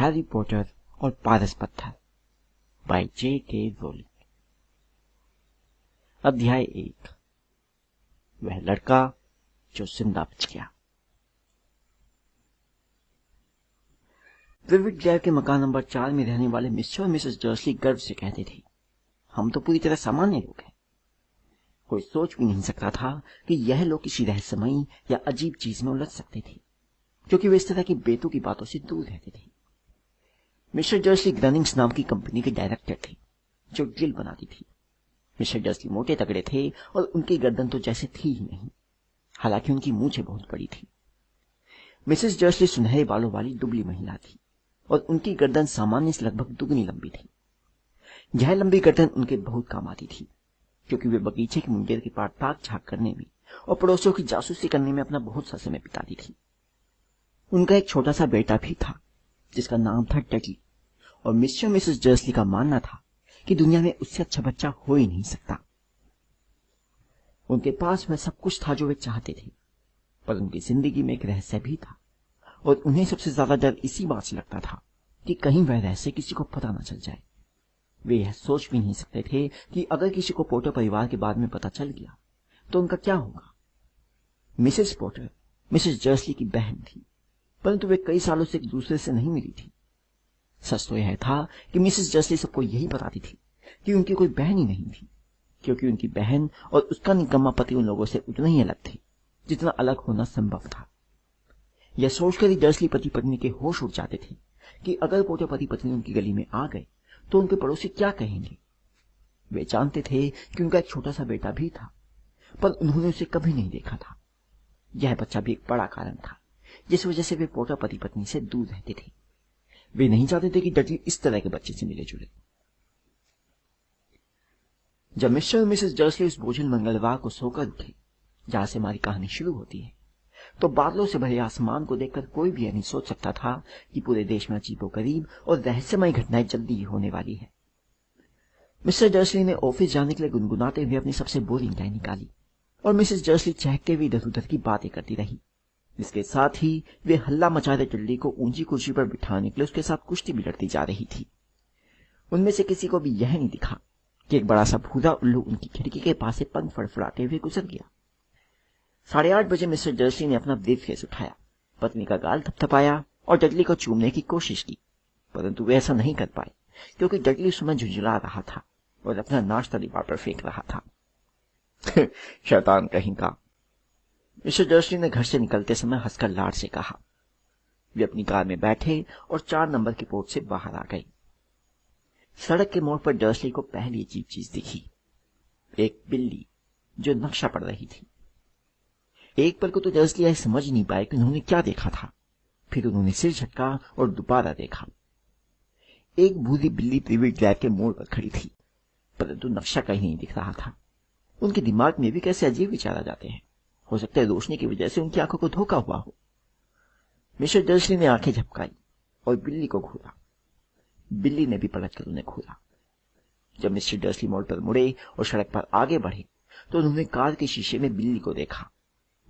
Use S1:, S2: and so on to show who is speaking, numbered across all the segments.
S1: Harry Potter और पारस पत्थर bye J.K. Rolling. अध्याय 1। वह लड़का जो जिंदा बच गया। विविड ग्लेयर के मकान नंबर 4 में रहने वाले मिस्टर और मिसेस डर्सली गर्व से कहते थे, हम तो पूरी तरह सामान्य लोग हैं। कोई सोच भी नहीं सकता था कि यह लोग किसी रहस्यमयी या अजीब चीज में उलझ सकते थे, क्योंकि वे इस तरह की बेतुकी बातों से दूर रहते थे। मिस्टर डर्सली ग्रनिंग्स नाम की कंपनी के डायरेक्टर थे, जो गिल्ड बनाती थी। मिस्टर डर्सली मोटे तगड़े थे और उनकी गर्दन तो जैसे थी ही नहीं, हालांकि उनकी मूंछें बहुत बड़ी थी। मिसेस डर्सली सुनहरे बालों वाली दुबली महिला थी और उनकी गर्दन सामान्य से लगभग दुगनी लंबी थी। यह लंबी गर्दन उनके बहुत काम आती थी, क्योंकि वे बगीचे के मुंडेर के पार ताक झाक करने में और पड़ोसियों की जासूसी करने में अपना बहुत सा समय बिताती थी। उनका एक छोटा सा बेटा भी था, जिसका नाम था डडली, और मिस्टर और मिसेस डर्सली का मानना था कि दुनिया में उससे अच्छा बच्चा हो ही नहीं सकता। उनके पास वह सब कुछ था जो वे चाहते थे, पर उनकी जिंदगी में एक रहस्य भी था, और उन्हें सबसे ज्यादा डर इसी बात से लगता था कि कहीं वह रहस्य किसी को पता न चल जाए। वे यह सोच भी नहीं सकते थे कि अगर किसी को पोटर परिवार के बारे में पता चल गया तो उनका क्या होगा। मिसेस पोटर मिसेस डर्सली की बहन थी, परंतु वे कई सालों से एक दूसरे से नहीं मिली थी। सच तो यह था कि मिसेस डर्सली सबको यही बताती थी कि उनकी कोई बहन ही नहीं थी, क्योंकि उनकी बहन और उसका निकम्मा पति उन लोगों से उतना ही अलग थे जितना अलग होना संभव था। यह सोचकर ही डर्सली पति पत्नी के होश उड़ जाते थे कि अगर पोटर पति पत्नी उनकी गली में आ गए तो उनके पड़ोसी क्या कहेंगे। वे जानते थे कि उनका एक छोटा सा बेटा भी था, पर उन्होंने उसे कभी नहीं देखा था। यह बच्चा भी एक बड़ा कारण था जिस वजह से वे पोटर पति पत्नी से दूर रहते थे। वे नहीं चाहते थे कि डडली इस तरह के बच्चे से मिले जुले। जब मिस्टर और मिसेस डर्सली उस बोझिल मंगलवार को सोकर उठे जहां से हमारी कहानी शुरू होती है, तो बादलों से भरे आसमान को देखकर कोई भी यह नहीं सोच सकता था कि पूरे देश में अजीबोगरीब और रहस्यमय घटनाएं जल्दी ही होने वाली है। मिस्टर डर्सली ने ऑफिस जाने के लिए गुनगुनाते हुए अपनी सबसे बोरिंग लाइन निकाली, और मिसेस डर्सली चहकते हुए इधर उधर की बातें करती रही। इसके साथ ही वे हल्ला मचा रहे डडली को ऊंची कुर्सी पर बिठाने के लिए उसके साथ कुश्ती भी लड़ती जा रही थी। उनमें से किसी को भी यह नहीं दिखा कि एक बड़ा सा भूरा उल्लू उनकी खिड़की के पास से पंख फड़फड़ाते हुए गुजर गया। 8:30 बजे मिस्टर डर्सली ने अपना ब्रीफकेस उठाया, पत्नी का गाल थपथपाया और डडली को चूमने की कोशिश की, परंतु वे ऐसा नहीं कर पाए क्योंकि डडली उस समय झुंझुला रहा था और अपना नाश्ता दीवार पर फेंक रहा था। शैतान कहीं का, मिस्टर डर्सली ने घर से निकलते समय हंसकर लाड से कहा। वे अपनी कार में बैठे और 4 नंबर के पोर्ट से बाहर आ गए। सड़क के मोड़ पर डर्सली को पहली अजीब चीज दिखी, एक बिल्ली जो नक्शा पढ़ रही थी। एक पल को तो डर्सली यह समझ नहीं पाए कि उन्होंने क्या देखा था। फिर उन्होंने सिर झटका और दोबारा देखा। एक बूढ़ी बिल्ली विविड ग्लेयर के मोड़ पर खड़ी थी, परंतु नक्शा कहीं नहीं दिख रहा था। उनके दिमाग में भी कैसे अजीब विचार आ जाते हैं। हो सकता है रोशनी की वजह से उनकी आंखों को धोखा हुआ हो। मिस्टर डर्सली ने आंखें झपकाई और बिल्ली को घूरा। बिल्ली ने भी पलटकर उन्हें घूरा। जब मिस्टर डर्सली मोड़ पर मुड़े और सड़क पर आगे बढ़े तो उन्होंने कार के शीशे में बिल्ली को देखा।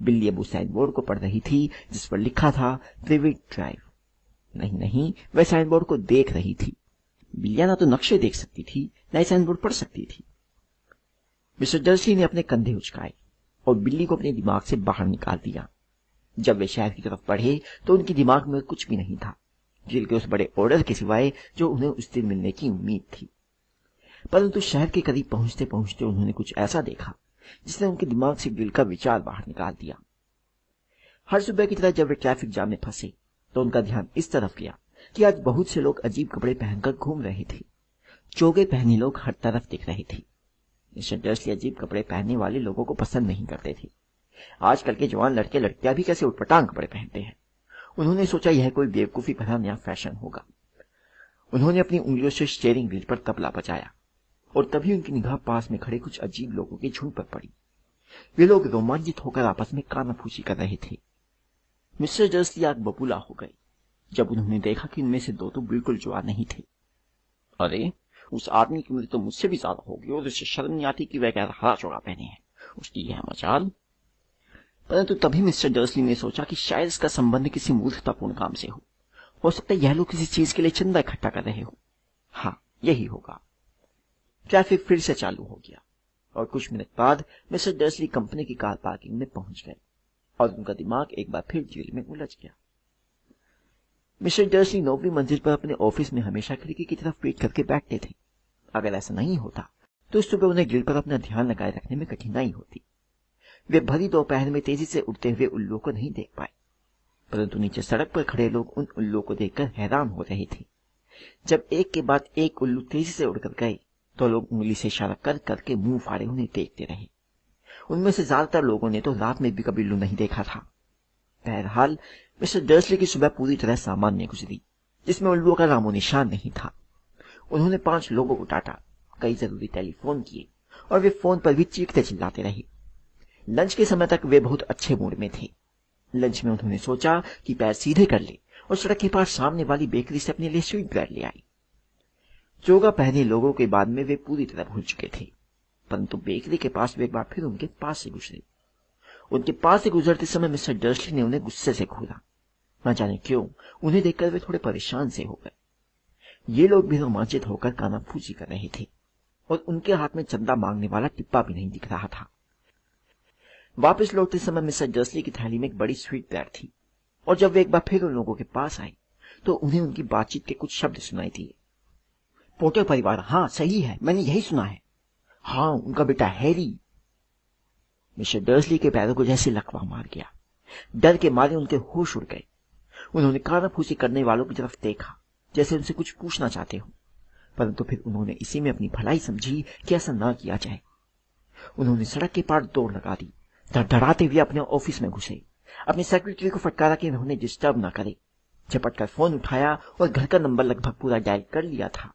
S1: बिल्ली अब उस साइन बोर्ड को पढ़ रही थी जिस पर लिखा था विविड ड्राइव। नहीं, वह साइन बोर्ड को देख रही थी। बिल्लियां ना तो नक्शे देख सकती थी, न ही साइन बोर्ड पढ़ सकती थी। मिस्टर डर्सली ने अपने कंधे उचकाए और बिल्ली को अपने दिमाग से बाहर निकाल दिया। जब वे शहर की तरफ बढ़े तो उनके दिमाग में कुछ भी नहीं था, जेल के उस बड़े ऑर्डर के सिवाय जो उन्हें उस दिन मिलने की उम्मीद थी। परंतु शहर के करीब पहुंचते पहुंचते उन्होंने कुछ ऐसा देखा जिसने उनके दिमाग से दिल का विचार बाहर निकाल दिया। हर सुबह की तरह जब वे ट्रैफिक जाम में फंसे तो उनका ध्यान इस तरफ गया कि आज बहुत से लोग अजीब कपड़े पहनकर घूम रहे थे। चोगे पहने लोग हर तरफ दिख रहे थे। मिस्टर डर्सली अजीब कपड़े पहनने वाले लोगों को पसंद नहीं करते थे। आजकल के जवान लड़के लड़कियां भी कैसे उटपटांग कपड़े पहनते हैं। उन्होंने सोचा यह कोई बेवकूफी भरा नया फैशन होगा। उन्होंने अपनी उंगलियों से स्टीयरिंग व्हील पर तबला बजाया और तभी उनकी निगाह पास में खड़े कुछ अजीब लोगों के झुंड पर पड़ी। वे लोग रोमांचित होकर आपस में कानाफूसी कर रहे थे। मिस्टर डर्सली आग बबूला हो गए जब उन्होंने देखा कि इनमें से 2 तो बिल्कुल जवान नहीं थे। अरे, उस आदमी की उम्र तो मुझसे भी ज्यादा होगी और उसे शर्म नहीं आती कि वह क्या हरा चौड़ा पहने हैं। उसकी यह मजाल। परंतु तभी मिस्टर डर्सली ने सोचा कि शायद इसका संबंध किसी मूर्खतापूर्ण काम से हो हो सकता है यह लोग किसी चीज के लिए चंदा इकट्ठा कर रहे हो। हाँ, यही होगा। ट्रैफिक फिर से चालू हो गया और कुछ मिनट बाद मिस्टर डर्सली कंपनी की कार पार्किंग में पहुंच गए और उनका दिमाग एक बार फिर जेल में उलझ गया। मिस्टर डर्सली 9वीं मंजिल पर अपने ऑफिस में हमेशा खिड़की की तरफ पीठ करके बैठते थे। अगर ऐसा नहीं होता तो सुबह उन्हें ग्रिल पर अपना ध्यान लगाए रखने में कठिनाई होती। वे भरी दोपहर में तेजी से उड़ते हुए उल्लुओं को नहीं देख पाए, परंतु नीचे सड़क पर खड़े लोग उन उल्लुओं को देखकर हैरान हो रहे थे। जब एक के बाद एक उल्लू तेजी से उड़कर गए तो लोग उंगली से इशारा कर करके मुंह फाड़े उन्हें देखते रहे। उनमें से ज्यादातर लोगों ने तो रात में भी कभी उल्लू नहीं देखा था। बहरहाल मिस्टर डर्सली की सुबह पूरी तरह सामान्य गुजरी, जिसमें उल्लुओं का नामो निशान नहीं था। उन्होंने 5 लोगों को डांटा, कई जरूरी टेलीफोन किए और वे फोन पर भी चीखते चिल्लाते रहे। लंच के समय तक वे बहुत अच्छे मूड में थे। लंच में उन्होंने सोचा कि पैर सीधे कर ले और सड़क के पास सामने वाली बेकरी से अपने लिए स्वीट ब्रेड ले आए। चोगा पहने लोगों के बाद में वे पूरी तरह भूल चुके थे, परंतु बेकरी के पास वे एक बार फिर उनके पास से गुजरे। उनके पास से गुजरते समय मिस्टर डर्सली ने उन्हें गुस्से से घूरा। न जाने क्यों उन्हें देखकर वे थोड़े परेशान से हो गए। ये लोग भी रोमांचित होकर कानाफूसी कर रहे थे और उनके हाथ में चंदा मांगने वाला टिप्पा भी नहीं दिख रहा था। वापस लौटते समय मिस्टर डर्सली की थैली में एक बड़ी स्वीट ब्रेड थी और जब वे एक बार फिर उन लोगों के पास आए तो उन्हें उनकी बातचीत के कुछ शब्द सुनाई दिए। पोटर परिवार, हाँ सही है, मैंने यही सुना है। हाँ, उनका बेटा हैरी। मिस्टर डर्सली के पैरों को जैसे लकवा मार गया। डर के मारे उनके होश उड़ गए। उन्होंने कानाफूसी करने वालों की तरफ देखा, जैसे उनसे कुछ पूछना चाहते हो, परंतु फिर उन्होंने इसी में अपनी भलाई समझी कि ऐसा ना किया जाए। उन्होंने सड़क के पार दौड़ लगा दी, धड़धड़ाते हुए अपने ऑफिस में घुसे। अपनी सेक्रेटरी को फटकारा कि उन्हें डिस्टर्ब ना करे। झपट कर फोन उठाया और घर का नंबर लगभग पूरा डायल कर लिया था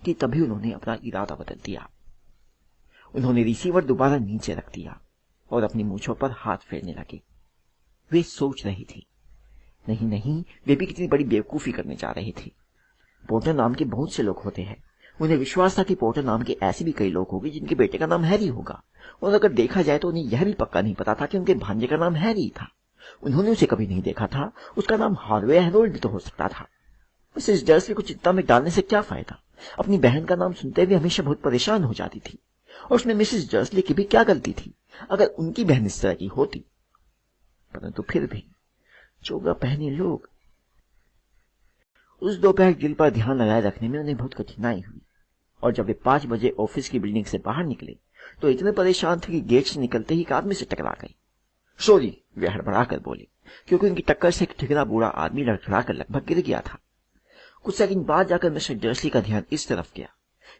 S1: कि तभी उन्होंने अपना इरादा बदल दिया। उन्होंने रिसीवर दोबारा नीचे रख दिया और अपनी मूंछों पर हाथ फेरने लगे। वे सोच रही थी, नहीं नहीं, वे भी कितनी बड़ी बेवकूफी करने जा रहे थे। पोर्टर नाम के बहुत से लोग होते हैं। उन्हें विश्वास था कि पोर्टर नाम के ऐसे भी कई लोग होंगे जिनके बेटे का नाम हैरी होगा, और अगर देखा जाए तो उन्हें यह भी पक्का नहीं पता था कि उनके भांजे का नाम हैरी था। उन्होंने उसे कभी नहीं देखा था। उसका नाम हार्वे हैरोल्ड भी तो हो सकता था। मिसेस डर्सली को चिंता में डालने से क्या फायदा। अपनी बहन का नाम सुनते हुए हमेशा बहुत परेशान हो जाती थी, और उसमें मिसेस डर्सली की भी क्या गलती थी अगर उनकी बहन इस तरह की होती। परंतु फिर भी चोगा पहने लोग। उस दोपहर दिल पर ध्यान लगाए रखने में उन्हें बहुत कठिनाई हुई, और जब वे 5 बजे ऑफिस की बिल्डिंग से बाहर निकले तो इतने परेशान थे कि गेट से निकलते ही एक आदमी से टकरा गए। सॉरी, वे हड़बड़ा कर बोले, क्योंकि उनकी टक्कर से एक ठिकरा बूढ़ा आदमी लड़खड़ा कर लगभग गिर गया था। कुछ सेकंड बाद जाकर मिस्टर डर्सली का ध्यान इस तरफ गया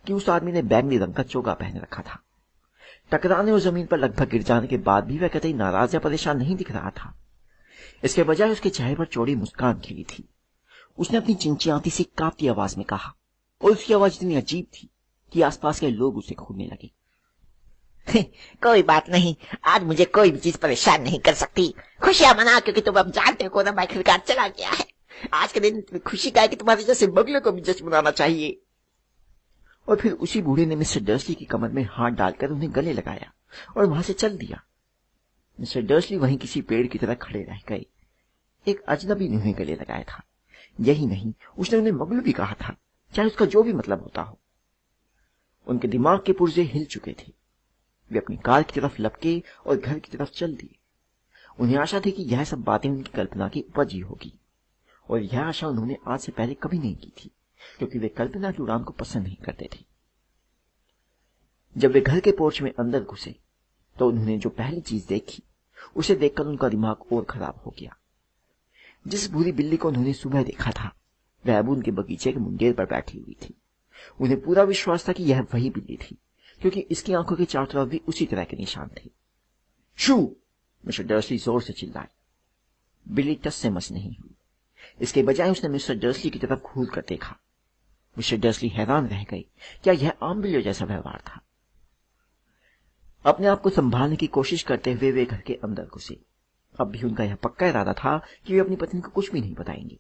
S1: कि उस आदमी ने बैंगनी रंग का चोगा पहन रखा था। टकराने और जमीन पर लगभग गिर जाने के बाद भी वह कतई नाराज या परेशान नहीं दिख रहा था। इसके बजाय उसके चेहरे पर चौड़ी मुस्कान खिली थी। उसने अपनी चिंचियाती सी कांपती आवाज में कहा, और उसकी आवाज इतनी अजीब थी कि आसपास के लोग उसे घूरने लगे।
S2: कोई बात नहीं, आज मुझे कोई भी चीज परेशान नहीं कर सकती। खुशियां मना, क्योंकि तुम अब जानते हो कोरोना आखिरकार चला गया है। आज के दिन तुम्हें खुशी का है कि तुम्हारे जैसे बगले को भी जश्न मनाना चाहिए।
S1: और फिर उसी बूढ़े ने मिस्टर डर्सली की कमर में हाथ डालकर उन्हें गले लगाया और वहां से चल दिया। मिस्टर डर्सली वहीं किसी पेड़ की तरह खड़े रह गए। एक अजनबी ने उन्हें गले लगाया था। यही नहीं, उसने उन्हें मगलू भी कहा था, चाहे उसका जो भी मतलब होता हो। उनके दिमाग के पुर्जे हिल चुके थे। वे अपनी कार की तरफ लपके और घर की तरफ चल दिए। उन्हें आशा थी कि यह सब बातें उनकी कल्पना की उपज ही होगी, और यह आशा उन्होंने आज से पहले कभी नहीं की थी, क्योंकि वे कल्पना की उड़ान को पसंद नहीं करते थे। जब वे घर के पोर्च में अंदर घुसे तो उन्होंने जो पहली चीज देखी उसे देखकर उनका दिमाग और खराब हो गया। जिस भूरी बिल्ली को उन्होंने सुबह देखा था वह अब उनके बगीचे के मुंडेर पर बैठी हुई थी। उन्हें पूरा विश्वास था कि यह वही बिल्ली थी, क्योंकि इसकी आंखों के चारों तरफ भी उसी तरह के निशान थे। शू! मिस्टर डर्सली जोर से चिल्लाए। बिल्ली टस से मस नहीं हुई। इसके बजाय उसने मिस्टर डर्सली की तरफ घूर कर देखा। मिस्टर डर्सली हैरान रह गए। क्या यह आम बिल्लियों जैसा व्यवहार था? अपने आप को संभालने की कोशिश करते हुए वे घर के अंदर घुसे। अब भी उनका यह पक्का इरादा था कि वे अपनी पत्नी को कुछ भी नहीं बताएंगे।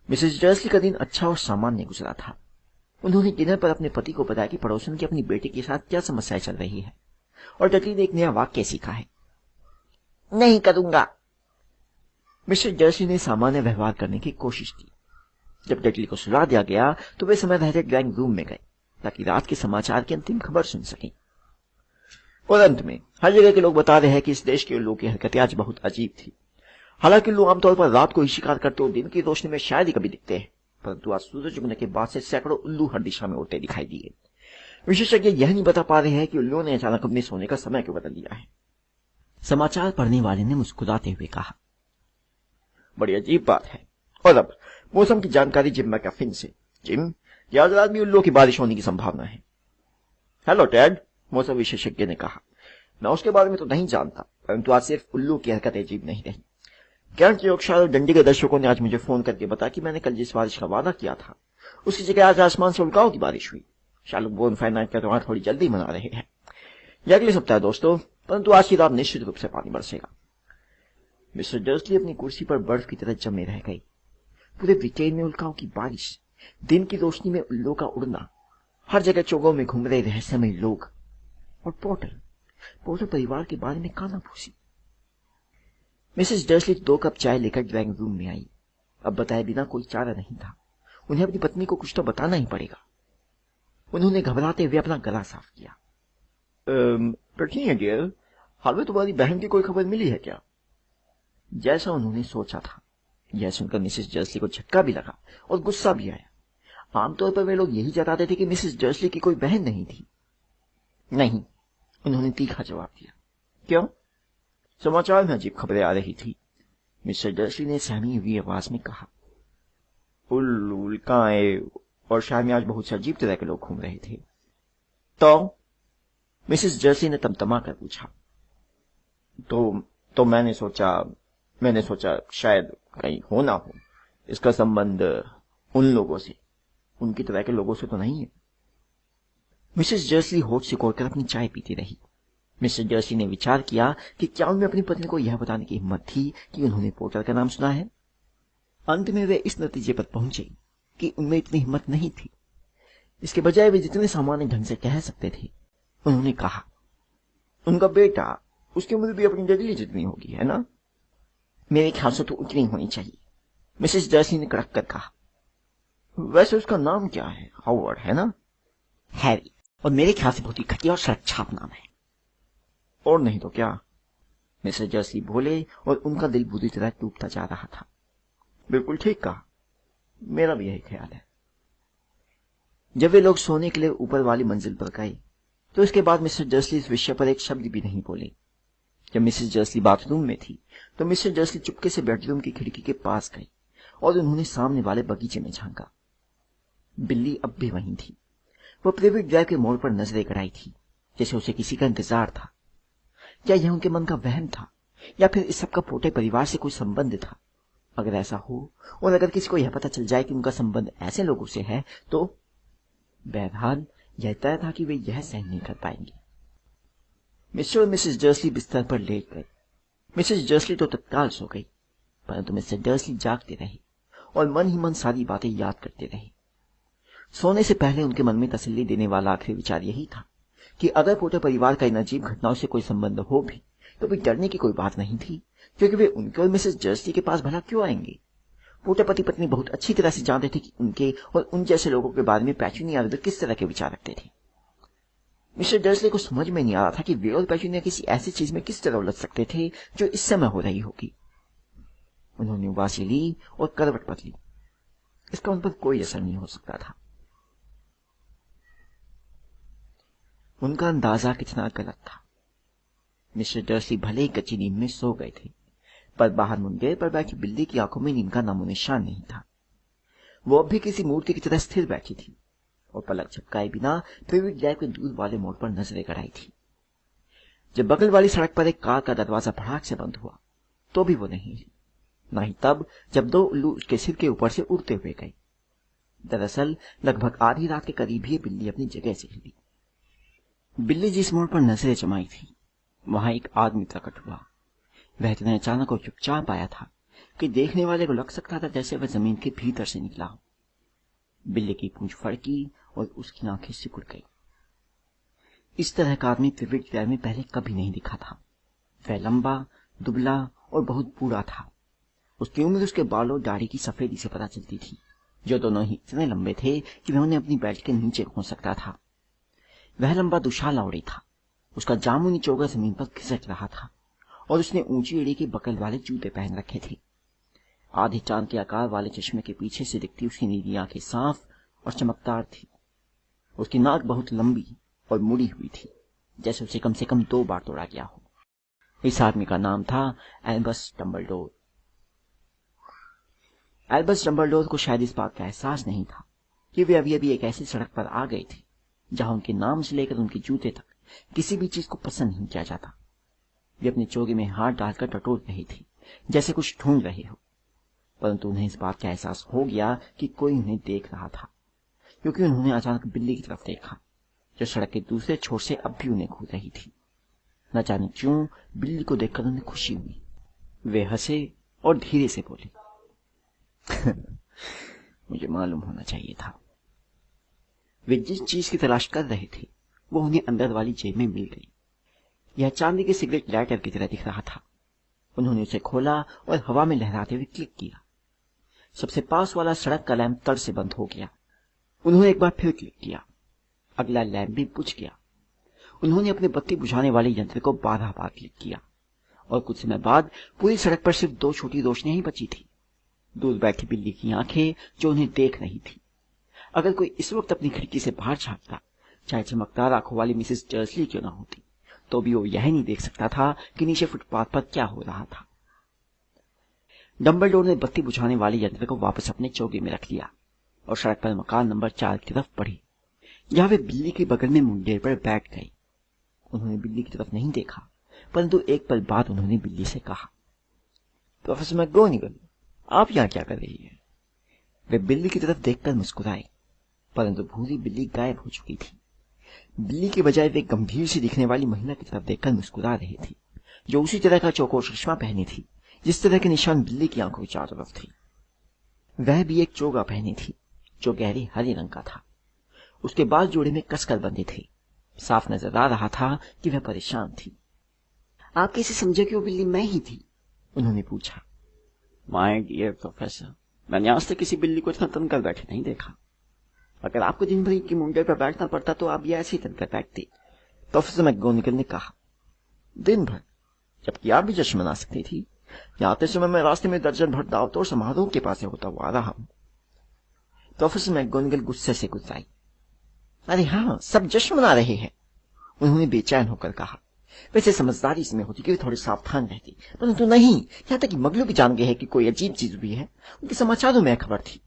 S1: मिसेस डर्सली का दिन अच्छा और सामान्य गुजरा था। उन्होंने डिनर पर अपने पति को बताया कि पड़ोसन की अपनी बेटी के साथ क्या समस्याएं चल रही है, और डटली ने एक नया वाक्य सीखा है,
S2: नहीं करूंगा।
S1: मिस्टर जर्सी ने सामान्य व्यवहार करने की कोशिश की। जब डडली को सुला दिया गया तो वे समय रहते ड्राइंग रूम में गए ताकि रात के समाचार की अंतिम खबर सुन सकें। और अंत में हर जगह के लोग बता रहे हैं कि इस देश के उल्लू की हरकतें आज बहुत अजीब थी। हालांकि उल्लू आमतौर पर रात को ही शिकार करते और दिन की रोशनी में शायद ही कभी दिखते हैं, परंतु आज सूरज उगने के बाद से सैकड़ों उल्लू हर दिशा में उड़ते दिखाई दिए। विशेषज्ञ यह नहीं बता पा रहे हैं कि उल्लुओं ने अचानक अपने सोने का समय क्यों बदल दिया है। समाचार पढ़ने वाले ने मुस्कुराते हुए कहा, बड़ी अजीब बात है। और अब मौसम की जानकारी जिम मैकफिन से। जिम, आज रात भी उल्लुओं की बारिश होने की संभावना है। हेलो टेड, मौसम विशेषज्ञ ने कहा। मैं उसके बारे में तो नहीं जानता, परंतु आज सिर्फ उल्लू की हरकत अजीब नहीं रही। कैंट, योर्कशायर और डंडी के दर्शकों ने आज मुझे फोन करके बताया कि मैंने कल जिस बारिश का वादा किया था उसकी जगह आज आसमान से उल्काओं की बारिश हुई। शालुक बोनफायर नाइट का त्योहार थोड़ी जल्दी मना रहे हैं। यह अगले सप्ताह दोस्तों, परंतु आज की रात निश्चित रूप से पानी बरसेगा। मिस्टर डर्सली अपनी कुर्सी पर बर्फ की तरह जमे रह गई। पूरे ब्रिटेन में उल्काओं की बारिश, दिन की रोशनी में उल्लुओं का उड़ना, हर जगह चौकों में घूम रहे रहस्यमय लोग और पोर्टर परिवार के बारे में कानाफूसी। मिसेस डर्सली 2 कप चाय लेकर ड्राइंग रूम में आई। अब बताए बिना कोई चारा नहीं था, उन्हें अपनी पत्नी को कुछ तो बताना ही पड़ेगा। उन्होंने घबराते हुए अपना गला साफ किया। डियर, हाल में तुम्हारी बहन की कोई खबर मिली है क्या? जैसा उन्होंने सोचा था, यह सुनकर मिसेस डर्सली को झटका भी लगा और गुस्सा भी आया। आमतौर पर वे लोग यही जताते थे कि मिसेस डर्सली की कोई बहन नहीं थी। नहीं, उन्होंने तीखा जवाब दिया। क्यों? समाचार में अजीब खबरें आ रही थी, मिस्टर डर्सली ने सहमी हुई आवाज में कहा। उल्काएं और शहर में आज बहुत से अजीब तरह के लोग घूम रहे थे। तो मिसेस डर्सली ने तमतमा कर पूछा। तो मैंने सोचा शायद कहीं हो ना हो इसका संबंध उन लोगों से, उनकी तरह के लोगों से तो नहीं है। मिसेस डर्सली होठ सिकोड़कर अपनी चाय पीती रही। मिस्टर डर्सी ने विचार किया कि क्या उनमें अपनी पत्नी को यह बताने की हिम्मत थी कि उन्होंने पोर्टर का नाम सुना है। अंत में वे इस नतीजे पर पहुंचे कि उनमें इतनी हिम्मत नहीं थी। इसके बजाय वे जितने सामान्य ढंग से कह सकते थे, उन्होंने कहा, उनका बेटा, उसकी उम्र भी अपनी डडली जितनी होगी, है ना? मेरे ख्याल से तो उतनी होनी चाहिए, मिसेस डर्सी ने कड़क कर कहा। वैसे उसका नाम क्या है? हावर्ड, है ना? हैरी, और मेरे ख्याल से बहुत ही घटिया और सड़क छाप नाम है। और नहीं तो क्या? मिस्टर डर्सी बोले और उनका दिल बुरी तरह टूटता जा रहा था। बिल्कुल ठीक कहा, मेरा भी यही ख्याल है। जब वे लोग सोने के लिए ऊपर वाली मंजिल पर गए तो इसके बाद मिस्टर डर्सली इस विषय पर एक शब्द भी नहीं बोले। जब मिसेस डर्सली बाथरूम में थी तो मिस्टर डर्सली चुपके से बेडरूम की खिड़की के पास गई और उन्होंने सामने वाले बगीचे में झांका। बिल्ली अब भी वहीं थी। वह प्रिविक ड्राइव के मोड़ पर नजरें गड़ाई थी, जैसे उसे किसी का इंतजार था। क्या यह उनके मन का वहम था या फिर इस सबका पोटे परिवार से कोई संबंध था? अगर ऐसा हो और अगर किसी को यह पता चल जाए कि उनका संबंध ऐसे लोगों से है तो बहरहाल यह तय था कि वे यह सहन नहीं कर पाएंगे। मिस्टर और मिसेस डर्सली बिस्तर पर लेट गए। मिसेस डर्सली तो तत्काल सो गई, परंतु मिस्टर डर्सली जागते रहे और मन ही मन सारी बातें याद करते रहे। सोने से पहले उनके मन में तसल्ली देने वाला आखिरी विचार यही था कि अगर पोटे परिवार का इन अजीब घटनाओं से कोई संबंध हो भी तो भी डरने की कोई बात नहीं थी, क्योंकि वे उनके और मिसेस डर्सली के पास भला क्यों आएंगे? पोटे पति पत्नी बहुत अच्छी तरह से जानते थे कि उनके और उन जैसे लोगों के बारे में पैचूनिया आर्डर किस तरह के विचार रखते थे। मिस्टर डर्सली को समझ में नहीं आ रहा था कि वे और पैचूनिया किसी ऐसी चीज में किस तरह उलझ सकते थे जो इस समय हो रही होगी। उन्होंने उबासी ली और करवट बदली। इसका उन पर कोई असर नहीं हो सकता था। उनका अंदाजा कितना गलत था। मिस्टर डर्सली भले ही कच्ची नींद में सो गए थे, पर बाहर मुंडे पर बैठी बिल्ली की आंखों में नींद का नामो निशान नहीं था। वो अब भी किसी मूर्ति की तरह स्थिर बैठी थी और पलक झपकाए बिना प्रिविक ड्राइव के दूर वाले मोड़ पर नजरें गड़ाई थी। जब बगल वाली सड़क पर एक कार का दरवाजा भड़ाक से बंद हुआ तो भी वो नहीं हिली, न ही तब जब 2 उल्लू उसके सिर के ऊपर से उड़ते हुए गए। दरअसल लगभग आधी रात के करीब ही बिल्ली अपनी जगह से हिली। बिल्ली जिस मोड़ पर नजरें जमाई थी वहां एक आदमी प्रकट हुआ। वह इतना अचानक और चुपचाप आया था कि देखने वाले को लग सकता था जैसे वह जमीन के भीतर से निकला हो। बिल्ली की पूंछ फड़की और उसकी आंखें सिकुड़ गई। इस तरह का आदमी प्रिविक ड्राइव में पहले कभी नहीं दिखा था। वह लंबा, दुबला और बहुत बूढ़ा था। उसकी उम्र उसके बालों दाढ़ी की सफेदी से पता चलती थी, जो दोनों ही इतने लंबे थे कि वह उन्हें अपनी बेल्ट के नीचे खोज सकता था। वह लंबा दुशाला ओढ़ी था। उसका जामुनी चोगा जमीन पर खिसक रहा था और उसने ऊंची एड़ी के बकल वाले जूते पहन रखे थे। आधे चांद के आकार वाले चश्मे के पीछे से दिखती उसकी नीली आंखें साफ और चमकदार थी। उसकी नाक बहुत लंबी और मुड़ी हुई थी, जैसे उसे कम से कम 2 बार तोड़ा गया हो। इस आदमी का नाम था एल्बस डंबलडोर। एल्बस डंबलडोर को शायद इस बात का एहसास नहीं था कि वे अभी अभी एक ऐसी सड़क पर आ गए थे जहां उनके नाम से लेकर उनके जूते तक किसी भी चीज को पसंद नहीं किया जाता। वे अपने चोगे में हाथ डालकर टटोल रहे थे, जैसे कुछ ढूंढ रहे हो, परंतु उन्हें इस बात का एहसास हो गया कि कोई उन्हें देख रहा था, क्योंकि उन्होंने अचानक बिल्ली की तरफ देखा, जो सड़क के दूसरे छोर से अब भी उन्हें घूर रही थी। न जाने क्यों बिल्ली को देखकर उन्हें खुशी हुई। वे हंसे और धीरे से बोले, मुझे मालूम होना चाहिए था। वे जिस चीज की तलाश कर रहे थे वो उन्हें अंदर वाली जेब में मिल गई। यह चांदी के सिगरेट लाइटर की तरह दिख रहा था। उन्होंने उसे खोला और हवा में लहराते हुए क्लिक किया। सबसे पास वाला सड़क का लैंप तड़ से बंद हो गया। उन्होंने एक बार फिर क्लिक किया। अगला लैंप भी बुझ गया। उन्होंने अपने बत्ती बुझाने वाले यंत्र को 12 बार क्लिक किया और कुछ समय बाद पूरी सड़क पर सिर्फ 2 छोटी रोशनियां ही बची थी। दूर बैठी बिल्ली की आंखें जो उन्हें देख रही थी। अगर कोई इस वक्त अपनी खिड़की से बाहर झांकता, चाहे चमकदार आंखों वाली मिसेस डर्सली क्यों न होती, तो भी वो यह नहीं देख सकता था कि नीचे फुटपाथ पर क्या हो रहा था। डंबलडोर ने बत्ती बुझाने वाले यंत्र को वापस अपने चोगे में रख लिया और सड़क पर मकान नंबर 4 की तरफ बढ़ी, जहां वे बिल्ली के बगल में मुंडेर पर बैठ गए। उन्होंने बिल्ली की तरफ नहीं देखा, परंतु एक पल बाद उन्होंने बिल्ली से कहा, प्रोफेसर मैकगोनिगल, आप यहां क्या कर रही है? वे बिल्ली की तरफ देखकर मुस्कुराए, परंतु भूरी बिल्ली गायब हो चुकी थी। बिल्ली के बजाय वे गंभीर सी दिखने वाली महिला की तरफ देखकर मुस्कुरा रही थी, जो उसी तरह का चौकोर चश्मा पहनी थी जिस तरह के निशान बिल्ली की आंखों की चारों तरफ थी। वह भी एक चोगा पहनी थी जो गहरे हरे रंग का था। उसके बाल जोड़े में कसकर बंधे थे। साफ नजर आ रहा था कि वह परेशान थी। आप कैसे समझे कि वो बिल्ली मैं ही थी? उन्होंने पूछा। माय डियर प्रोफेसर, मैंने आज तक किसी बिल्ली को इतना तन कर बैठे नहीं देखा। अगर आपको दिन भर की मुंडे पर बैठना पड़ता तो आप ये ऐसे ही तन कर बैठती, प्रोफेसर मैकगोनिगल ने कहा। दिन भर? जबकि आप भी जश्न मना सकती थी। आते समय मैं रास्ते में दर्जन भर दावतों समारोह के पास होता हुआ आ रहा हूं। प्रोफेसर मैकगोनिगल गुस्से से गुस्साई। अरे हाँ, सब जश्न मना रहे हैं, उन्होंने बेचैन होकर कहा। वैसे समझदारी इसमें होती कि वे थोड़े सावधान रहती, परंतु नहीं। यहाँ तक कि मगलू भी जान गए हैं कि कोई अजीब चीज हुई है। उनके समाचारों में खबर थी।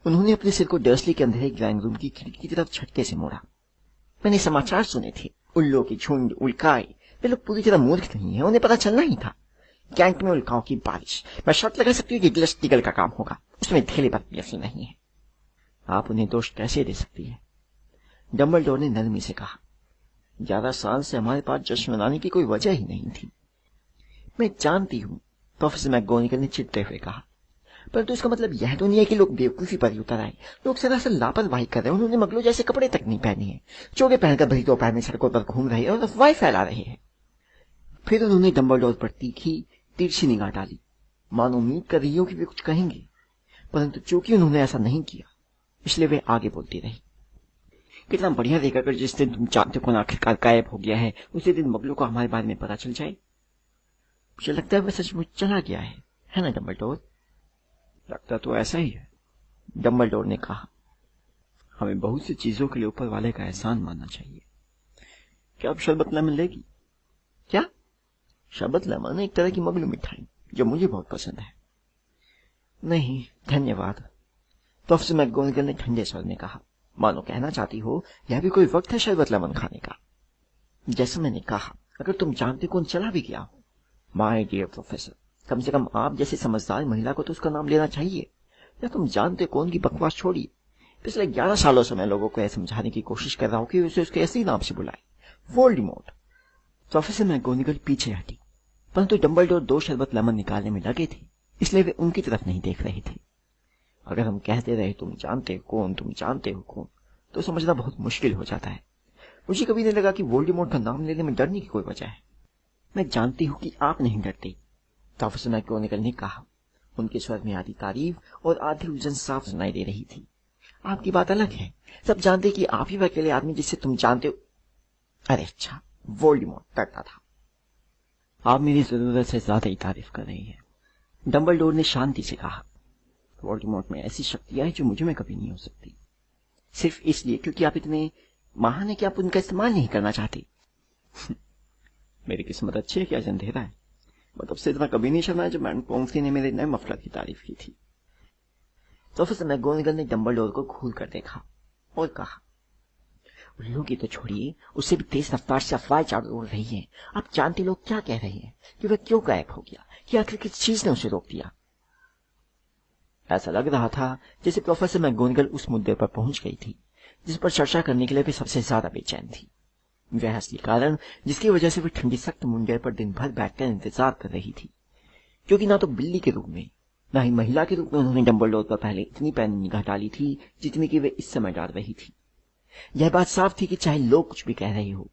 S1: उन्होंने अपने सिर को डर्सली के अंधेरे ड्राइंग रूम की खिड़की की तरफ झटके से मोड़ा। मैंने समाचार सुने थे, उल्लुओं की झुंड, उल्काएं। वे लोग पूरी तरह मूर्ख नहीं है, उन्हें पता चलना ही था। कैंट में उल्काओं की बारिश। मैं शर्त लगा सकती हूँ कि ग्लस टिगल का काम होगा। उसमें ढेले बात भी असली नहीं है। आप उन्हें दोष कैसे दे सकती है? डंबलडोर ने नरमी से कहा। 11 साल से हमारे पास जश्न मनाने की कोई वजह ही नहीं थी। मैं जानती हूँ, प्रोफेसर मैकगोनिगल ने चिढ़ते हुए कहा, परंतु इसका मतलब यह तो नहीं है कि लोग बेवकूफी पर ही उतर आए। लोग सरासर लापरवाही कर रहे हैं। उन्होंने मगलों जैसे कपड़े तक नहीं पहने हैं, चोगे पहनकर भरी दोपहर में सड़कों पर घूम रहे हैं और अफवाहें फैला रहे हैं। फिर उन्होंने डंबलडोर पर तीखी तिरछी निगाह डाली, मानो उम्मीद कर रही हो कि वे कुछ कहेंगे, परंतु चूंकि उन्होंने ऐसा नहीं किया, इसलिए वे आगे बोलती रही। कितना बढ़िया रहेगा अगर जिस दिन तुम चांद को आखिरकार गायब हो गया है, उसी दिन मगलों को हमारे बारे में पता चल जाए। मुझे लगता है वह सचमुच चला गया है ना डंबलडोर? लगता तो ऐसा ही है, डंबलडोर ने कहा। हमें बहुत सी चीजों के लिए ऊपर वाले का एहसान मानना चाहिए। क्या आप शरबत लेमन लेगी? क्या? शरबत लेमन एक तरह की मगलू मिठाई जो मुझे बहुत पसंद है। नहीं धन्यवाद, प्रोफेसर मैकगोनिगल ने ठंडे स्वर में कहा, मानो कहना चाहती हो यह भी कोई वक्त है शरबत लेमन खाने का। जैसा मैंने कहा, अगर तुम जानते कौन चला भी गया हो, माय डियर प्रोफेसर, कम से कम आप जैसे समझदार महिला को तो उसका नाम लेना चाहिए। या तुम जानते कौन की बकवास छोड़िए। पिछले 11 सालों से मैं लोगों को यह समझाने की कोशिश कर रहा हूं कि उसे उसके असली नाम से बुलाए, वोल्डेमॉर्ट। प्रोफेसर मैकगोनिगल पीछे हटी, परंतु डंबलडोर 2 शरबत लेमन निकालने में लगे थे, इसलिए वे उनकी तरफ नहीं देख रहे थे। अगर हम कहते रहे तुम जानते हो कौन, तुम जानते हो कौन, तो समझना बहुत मुश्किल हो जाता है। मुझे कभी नहीं लगा कि वोल्डेमॉर्ट का नाम लेने में डरने की कोई वजह है। मैं जानती हूं कि आप नहीं डरते, प्रोफेसर मैकगोनिगल ने कहा, उनके स्वर में आधी तारीफ और आधी उलझन साफ सुनाई दे रही थी। आपकी बात अलग है, सब जानते कि आप ही अकेले आदमी जिससे तुम जानते हो। अरे अच्छा, वोल्डेमॉर्ट करता था। आप मेरी जरूरत से ज्यादा ही तारीफ कर रही हैं, डंबलडोर ने शांति से कहा। वोल्डेमॉर्ट में ऐसी शक्तियां हैं जो मुझे में कभी नहीं हो सकती, सिर्फ इसलिए क्योंकि आप इतने महान है कि आप उनका इस्तेमाल नहीं करना चाहते। मेरी किस्मत अच्छी है कि आज अंधेरा है। मैं तब से इतना कभी नहीं शर्माया जब मैडम पोम्फ्री ने मेरे नए मफलर की तारीफ की थी। प्रोफेसर मैगोनिगल ने डंबलडोर को घूर कर देखा और कहा, उल्लू की तो छोड़िए, उससे भी तेज रफ्तार से अफवाहें चारों ओर रही हैं। आप जानते लोग क्या कह रहे हैं कि वह क्यों गायब हो गया, कि आखिर किस चीज ने उसे रोक दिया। ऐसा लग रहा था जैसे प्रोफेसर मैगोनिगल उस मुद्दे पर पहुंच गई थी जिस पर चर्चा करने के लिए भी सबसे ज्यादा बेचैन थी। वह असली कारण जिसकी वजह से वह ठंडी सख्त मुंडेर पर दिन भर बैठकर इंतजार कर रही थी, क्योंकि ना तो बिल्ली के रूप में ना ही महिला के रूप में उन्होंने डंबलडोर पर पहले इतनी पैनी निगाह डाली थी जितनी कि वे इस समय डाल रही थी। यह बात साफ थी कि चाहे लोग कुछ भी कह रहे हो,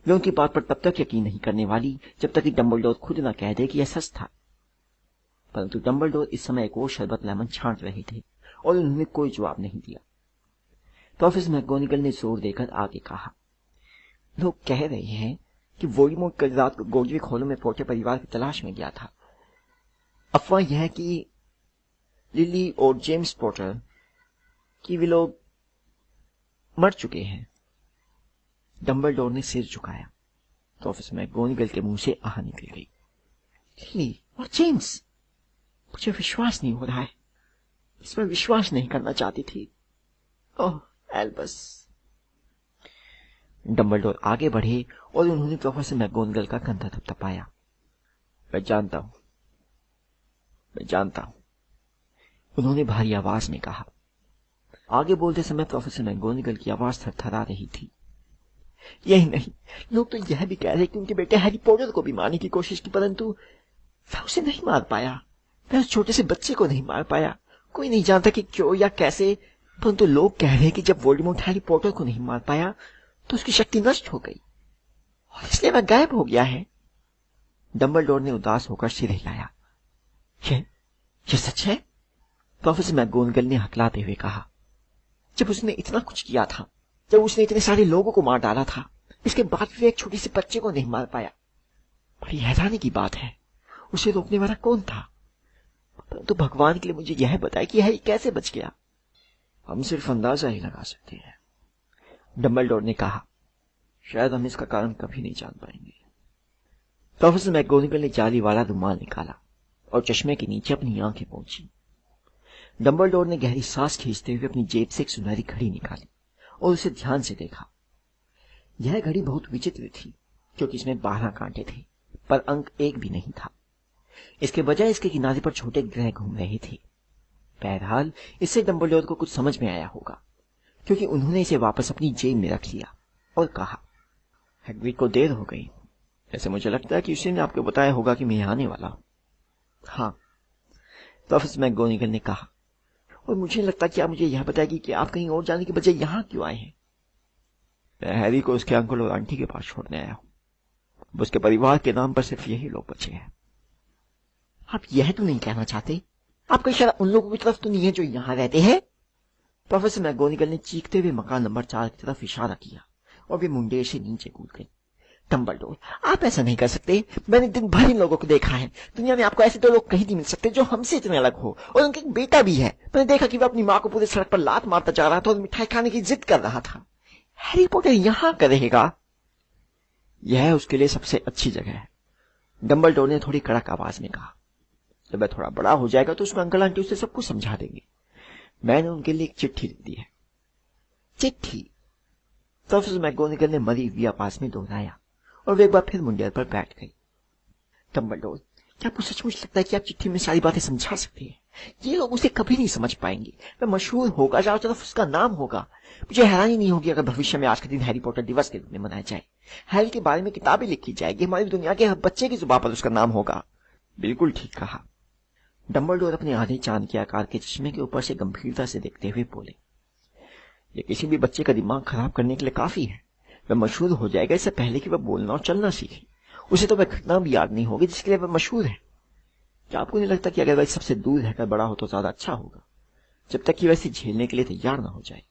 S1: वे उनकी बात पर तब तक यकीन नहीं करने वाली जब तक कि डंबलडोर खुद न कह दे कि यह सच था। परंतु डंबलडोर इस समय एक और शरबत लेमन छांट रहे थे और उन्होंने कोई जवाब नहीं दिया। प्रोफेसर मैगोनिगल ने जोर देकर आगे कहा, लोग कह रहे हैं कि वोल्डेमॉर्ट कल रात को गोल्डविक हॉल में पोर्टर परिवार की तलाश में गया था। अफवाह यह है कि लिली और जेम्स पोर्टर कि वे लोग मर चुके हैं। डंबलडोर ने सिर झुकाया। प्रोफेसर मैगोनिगल के मुंह से आह निकल गई। लिली और जेम्स, मुझे विश्वास नहीं हो रहा है। इस पर विश्वास नहीं करना चाहती थी। ओह एल्बस। डंबलडोर आगे बढ़े और उन्होंने प्रोफेसर मैगोनिगल का कंधा थपथपाया। मैं जानता हूं, उन्होंने भारी आवाज में कहा। आगे बोलते समय प्रोफेसर मैगोनिगल की आवाज थरथरा रही थी। यही नहीं, लोग तो यह भी कह रहे कि उनके बेटे हैरी पॉटर को भी मारने की कोशिश की, परंतु वह उसे नहीं मार पाया। वह उस छोटे से बच्चे को नहीं मार पाया। कोई नहीं जानता कि क्यों या कैसे, परंतु लोग कह रहे हैं कि जब वोल्डेमॉर्ट हैरी पॉटर को नहीं मार पाया तो उसकी शक्ति नष्ट हो गई और इसलिए वह गायब हो गया है। डंबलडोर ने उदास होकर सिर हिलाया। यह सच है? प्रोफेसर मैगोनिगल ने हकलाते हुए कहा। जब उसने इतना कुछ किया था, जब उसने इतने सारे लोगों को मार डाला था, इसके बाद भी एक छोटे से बच्चे को नहीं मार पाया। बड़ी हैरानी की बात है, उसे रोकने वाला कौन था? तो भगवान के लिए मुझे यह बताए कि हैरी कैसे बच गया। हम सिर्फ अंदाजा ही लगा सकते हैं, डंबलडोर ने कहा। शायद हम इसका कारण कभी नहीं जान पाएंगे। प्रोफेसर मैगोनिगल ने जाली वाला रुमाल निकाला और चश्मे के नीचे अपनी आंखें पोंछी। डंबलडोर ने गहरी सांस खींचते हुए अपनी जेब से एक सुनहरी घड़ी निकाली और उसे ध्यान से देखा। यह घड़ी बहुत विचित्र थी क्योंकि इसमें 12 कांटे थे, पर अंक एक भी नहीं था। इसके बजाय इसके किनारे पर छोटे ग्रह घूम रहे थे। बहरहाल इससे डंबलडोर को कुछ समझ में आया होगा, क्योंकि उन्होंने इसे वापस अपनी जेब में रख लिया और कहा, हैग्रिड को देर हो गई। ऐसे मुझे लगता है कि उसी ने आपको बताया होगा कि मैं यहाँ आने वाला हूँ। हाँ, प्रोफेसर मैगोनिगल ने कहा, और मुझे लगता कि आप मुझे यह बताएगी कि आप कहीं और जाने के बजाय यहाँ क्यों आए हैं। मैं हैरी को उसके अंकल और आंटी के पास छोड़ने आया हूँ। उसके परिवार के नाम पर सिर्फ यही लोग बचे हैं। आप यह तो नहीं कहना चाहते आपका इशारा उन लोगों की तरफ तो नहीं है जो यहाँ रहते हैं? प्रोफेसर मैगोनिगल ने चीखते हुए मकान नंबर 4 की तरफ इशारा किया और वे मुंडेर से नीचे कूद गए। डंबलडोर, आप ऐसा नहीं कर सकते। मैंने दिन भर इन लोगों को देखा है। दुनिया में आपको ऐसे 2 लोग कहीं नहीं मिल सकते जो हमसे इतने अलग हो। और उनका एक बेटा भी है। मैंने देखा कि वह अपनी माँ को पूरे सड़क पर लात मारता जा रहा था और मिठाई खाने की जिद कर रहा था। हैरी पॉटर यहाँ कर रहेगा? यह उसके लिए सबसे अच्छी जगह है, डंबलडोर ने थोड़ी कड़क आवाज में कहा। जब वह थोड़ा बड़ा हो जाएगा तो उसका अंकल आंटी उसे सब कुछ समझा देंगे। मैंने उनके लिए एक चिट्ठी लिख दी है। चिट्ठी? प्रोफेसर मैगोनिगल ने मरी हुई आवाज में दोहराया और वे एक बार फिर मुंडेर पर बैठ गई। डंबलडोर, क्या आपको सचमुच लगता है कि आप चिट्ठी में सारी बातें समझा सकते हैं? ये लोग उसे कभी नहीं समझ पाएंगे। वह मशहूर होगा, चारों तरफ उसका नाम होगा। मुझे हैरानी नहीं होगी अगर भविष्य में आज के दिन हैरी पॉटर दिवस के रूप में मनाया जाए। हैरी के बारे में किताबें लिखी जाएगी। हमारी दुनिया के हर बच्चे की जुबान पर उसका नाम होगा। बिल्कुल ठीक कहा। डंबलडोर अपने आधे चांद के आकार के चश्मे के ऊपर से गंभीरता से देखते हुए बोले, ये किसी भी बच्चे का दिमाग खराब करने के लिए काफी है। वह मशहूर हो जाएगा इससे पहले कि वह बोलना और चलना सीखे। उसे तो वह घटना भी याद नहीं होगी जिसके लिए वह मशहूर है। क्या आपको नहीं लगता कि अगर वह सबसे दूर रहकर बड़ा हो तो ज्यादा अच्छा होगा, जब तक कि वैसे झेलने के लिए तैयार ना हो जाए?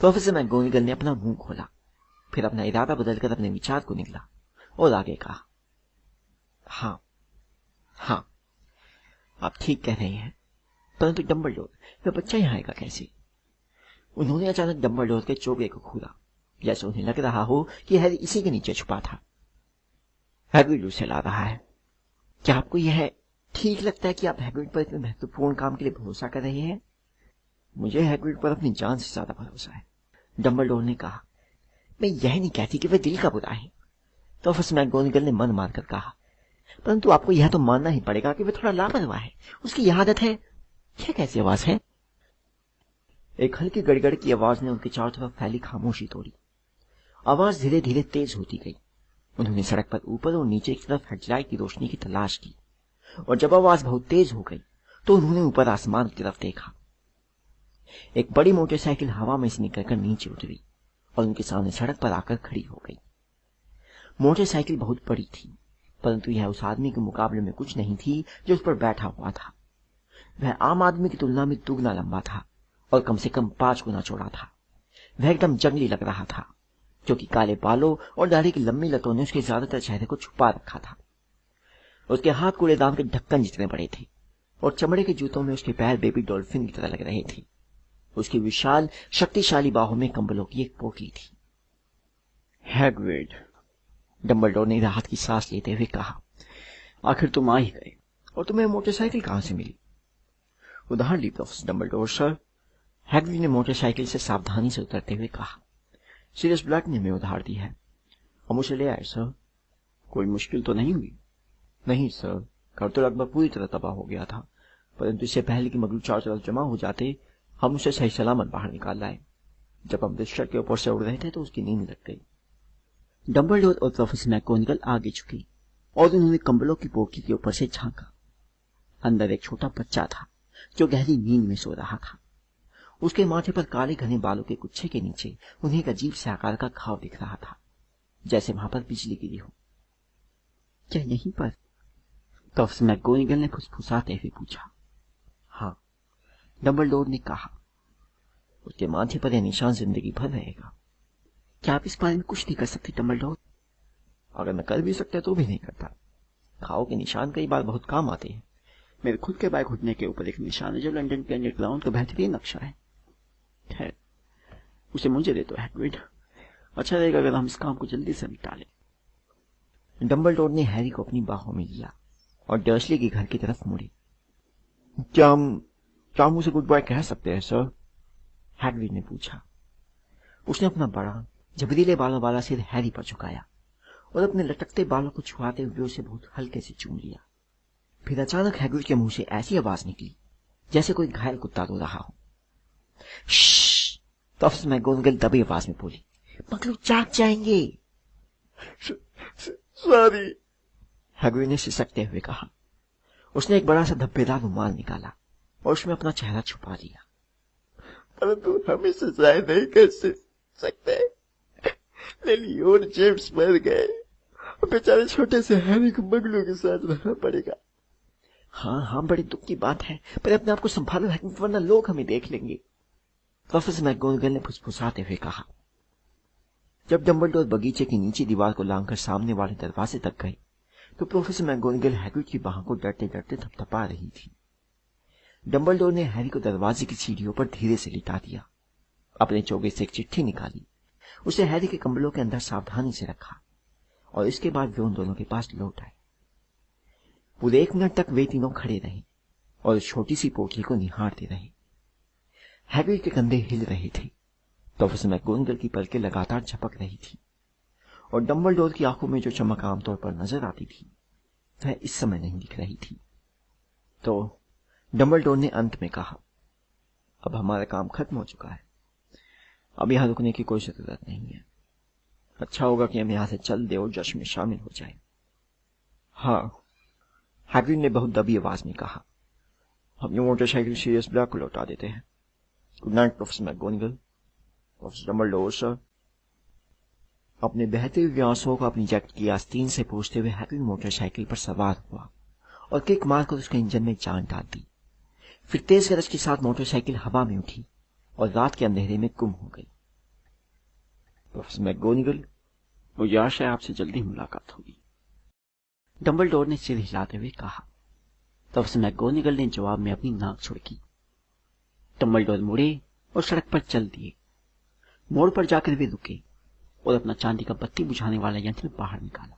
S1: प्रोफेसर मैकगोनागल ने अपना मुंह खोला, फिर अपना इरादा बदलकर अपने विचार को निकला और आगे कहा, हाँ हाँ, आप ठीक कह रहे हैं, परंतु डंबलडोर, वह बच्चा यहाँ आएगा कैसे? उन्होंने अचानक डंबलडोर के चोगे को खोला, जैसे उन्हें लग रहा हो कि हैरी इसी के नीचे छुपा था। हैग्रिड उसे ला रहा है। क्या आपको यह ठीक लगता है कि आप हैग्रिड पर इतने महत्वपूर्ण काम के लिए भरोसा कर रहे हैं? मुझे हैग्रिड पर अपनी जान से ज्यादा भरोसा है, डंबलडोर ने कहा। मैं यह नहीं कहती कि वह दिल का बुरा है, प्रोफेसर मैकगोनागल ने मन मारकर कहा, परंतु आपको यह तो मानना ही पड़ेगा कि वह थोड़ा लापरवाह है। उसकी यह आदत है। यह कैसी आवाज है? एक हल्की गड़गड़ की आवाज ने उनके चारों तरफ फैली खामोशी तोड़ी। आवाज धीरे धीरे तेज होती गई। उन्होंने सड़क पर ऊपर और नीचे की तरफ हेडलाइट की रोशनी की तलाश की, और जब आवाज बहुत तेज हो गई तो उन्होंने ऊपर आसमान की तरफ देखा। एक बड़ी मोटरसाइकिल हवा में से निकलकर नीचे उतरी और उनके सामने सड़क पर आकर खड़ी हो गई। मोटरसाइकिल बहुत बड़ी थी, परंतु यह उस आदमी के मुकाबले में कुछ नहीं थी जो उस पर बैठा हुआ था। वह आम आदमी की तुलना में दुगना लंबा था और कम से कम 5 गुना चौड़ा था। वह एकदम जंगली लग रहा था, क्योंकि काले बालों और दाढ़ी की लंबी लतों ने उसके ज्यादातर चेहरे को छुपा रखा था। उसके हाथ कूड़ेदान के ढक्कन जितने बड़े थे और चमड़े के जूतों में उसके पैर बेबी डॉल्फिन की तरह लग रहे थे। उसकी विशाल शक्तिशाली बाहों में कंबलों की एक पोटली थी। हैग्रिड, डंबलडोर ने राहत की सांस लेते हुए कहा, आखिर तुम आ ही गए, और तुम्हें मोटरसाइकिल कहां से मिली? उधार ली प्रोफेसर डंबलडोर सर, हैग्रिड ने मोटरसाइकिल से सावधानी से उतरते हुए कहा। सीरियस ब्लैक ने हमें उधार दी है, हम उसे ले आए सर। कोई मुश्किल तो नहीं हुई? नहीं सर, घर तो लगभग पूरी तरह तबाह हो गया था, परंतु इससे पहले कि मगलू चारों तरफ जमा हो जाते, हम उसे सही सलामत बाहर निकाल लाए। जब हम बिस्तर के ऊपर से उड़ रहे थे तो उसकी नींद लग गई। डंबलडोर और प्रोफेसर मैकगोनागल आगे झुकी और उन्होंने कंबलों की पोटली के ऊपर से झांका। अंदर एक छोटा बच्चा था जो गहरी नींद में सो रहा था। उसके माथे पर काले घने बालों के गुच्छे के नीचे उन्हें एक अजीब से आकार का घाव दिख रहा था, जैसे वहां पर बिजली गिरी हो। क्या यहीं पर? प्रोफेसर मैकगोनागल ने फुसफुसाते हुए पूछा। हाँ, डंबलडोर ने कहा। उसके माथे पर यह निशान जिंदगी भर रहेगा। क्या आप इस बारे में कुछ नहीं कर सकते डंबलडोर? अगर मैं कर भी सकता तो भी नहीं करता। घाव के निशान कई बार बहुत काम आते हैं। मेरे खुद के बाइक घुटने के ऊपर एक निशान है जो लंदन के अंडरग्राउंड का बेहतरीन नक्शा है। उसे मुझे दे दो हैग्रिड, अच्छा रहेगा अगर हम इस काम को जल्दी से निपटा लें। डंबलडोर ने हैरी को अपनी बाहों में लिया और डर्सली के घर की तरफ मुड़े। क्या हम उसे गुड बाय कह सकते हैं सर? हैग्रिड ने पूछा। उसने अपना बड़ा जबरीले बालों वाला सिर हैरी पर झुकाया और अपने लटकते बालों को छुआते हुए उसे बहुत हल्के से चूम लिया। फिर अचानक हैग्रिड के मुंह से ऐसी आवाज निकली जैसे कोई घायल कुत्ता रो रहा हो। श्श्श, प्रोफेसर मैकगोनागल दबी आवाज में बोली, मगलू जाग जाएंगे।
S3: सॉरी,
S1: हैग्रिड ने सिसकते हुए कहा। उसने एक बड़ा सा धब्बेदार रुमाल निकाला और उसमें अपना चेहरा छुपा लिया।
S3: परंतु हम इसे जाहिर नहीं कर सकते। लिली और जेम्स मर गए, बेचारे छोटे से हैरी को मगलू के साथ रहना पड़ेगा।
S1: हाँ, बड़े दुख की बात है, पर अपने आप को संभालो हैग्रिड, वरना लोग हमें देख लेंगे, प्रोफेसर मैकगोनागल ने फुसफुसाते हुए कहा। जब डंबलडोर बगीचे की नीचे दीवार को लांघकर सामने वाले दरवाजे तक गए तो प्रोफेसर मैकगोनागल हैग्रिड की बाहों को डरते डरते थपथपा रही थी। डंबलडोर ने हैरी को दरवाजे की सीढ़ियों पर धीरे से लिटा दिया, अपने चोगे से एक चिट्ठी निकाली, उसे हैरी के कंबलों के अंदर सावधानी से रखा और इसके बाद वे उन दोनों के पास लौट आए। पूरे 1 मिनट तक वे तीनों खड़े रहे और उस छोटी सी पोटली को निहारते रहे। हैग्रिड के कंधे हिल रहे थे, प्रोफेसर मैकगोनागल की पलकें लगातार झपक रही थी और डंबलडोर की आंखों में जो चमक आमतौर पर नजर आती थी वह इस समय नहीं दिख रही थी। तो डंबलडोर ने अंत में कहा, अब हमारा काम खत्म हो चुका है, अब यहां रुकने की कोई जरूरत नहीं है। अच्छा होगा कि हम यहां से चल दे और जश्न में शामिल हो जाए। हाँ, हैग्रिड ने बहुत दबी आवाज में कहा। हम ये मोटरसाइकिल सीरियस ब्लैक को लौटा देते हैं। Good night professor McGonagall. Professor Dumbledore sir. अपने बहते हुए आंसुओं को अपनी जैकेट की आस्तीन से पोंछते हुए हैग्रिड मोटरसाइकिल पर सवार हुआ और किक मारकर उसके इंजन में जान डाल दी। फिर तेज गरज के साथ मोटरसाइकिल हवा में उठी और रात के अंधेरे में गुम हो गई। प्रोफेसर मैकगोनागल, मुझे आशा है आपसे जल्दी मुलाकात होगी, डंबलडोर ने सिर हिलाते हुए कहा। प्रोफेसर मैकगोनागल ने जवाब में अपनी नाक छिड़की। डंबलडोर मुड़े और सड़क पर चल दिए। मोड़ पर जाकर वे रुके और अपना चांदी का बत्ती बुझाने वाला यंत्र बाहर निकाला।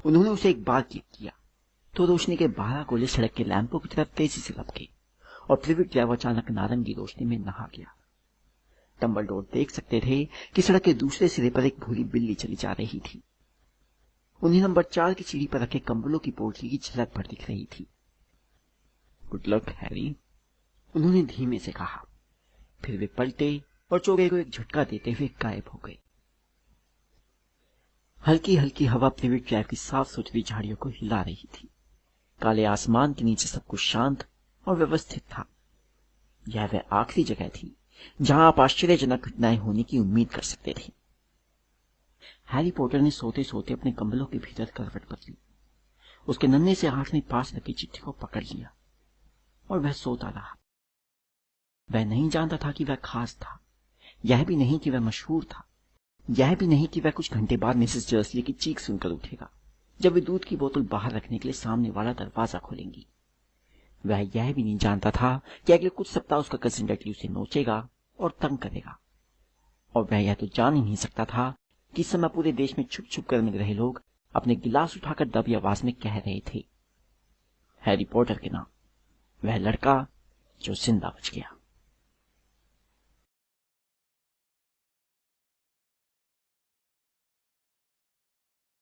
S1: उन्होंने उसे एक बार क्लिक किया तो रोशनी के 12 गोले सड़क के लैंपों की तरफ तेजी से लपके और प्रिविट ड्राइव अचानक नारंगी रोशनी में नहा गया। डंबलडोर देख सकते थे कि सड़क के दूसरे सिरे पर एक भूरी बिल्ली चली जा रही थी। उन्हें नंबर 4 की सीढ़ी पर रखे कंबलों की पोटली की झलक भर दिख रही थी। गुड लक हैरी, उन्होंने धीमे से कहा। फिर वे पलटे और चौके को एक झटका देते हुए गायब हो गए। हल्की हल्की हवा प्रिविट ड्राइव की साफ सुथरी झाड़ियों को हिला रही थी। काले आसमान के नीचे सब कुछ शांत और व्यवस्थित था। यह वह आखिरी जगह थी जहां आप आश्चर्यजनक घटनाएं होने की उम्मीद कर सकते थे। हैरी पॉटर ने सोते सोते अपने कंबलों के भीतर करवट बदली। उसके नन्हे से हाथ ने पास रखी चिट्ठी को पकड़ लिया और वह सोता रहा। वह नहीं जानता था कि वह खास था, यह भी नहीं कि वह मशहूर था, यह भी नहीं कि वह कुछ घंटे बाद मिसेस जर्सली की चीख सुनकर उठेगा जब वे दूध की बोतल बाहर रखने के लिए सामने वाला दरवाजा खोलेंगी। वह यह भी नहीं जानता था कि अगले कुछ सप्ताह उसका कजिन डडली उसे नोचेगा और तंग करेगा। और वह यह तो जान ही नहीं सकता था कि इस समय पूरे देश में छुप छुप कर मिल रहे लोग अपने गिलास उठाकर दबी आवाज में कह रहे थे, हैरी पॉटर के नाम, वह लड़का जो जिंदा बच गया।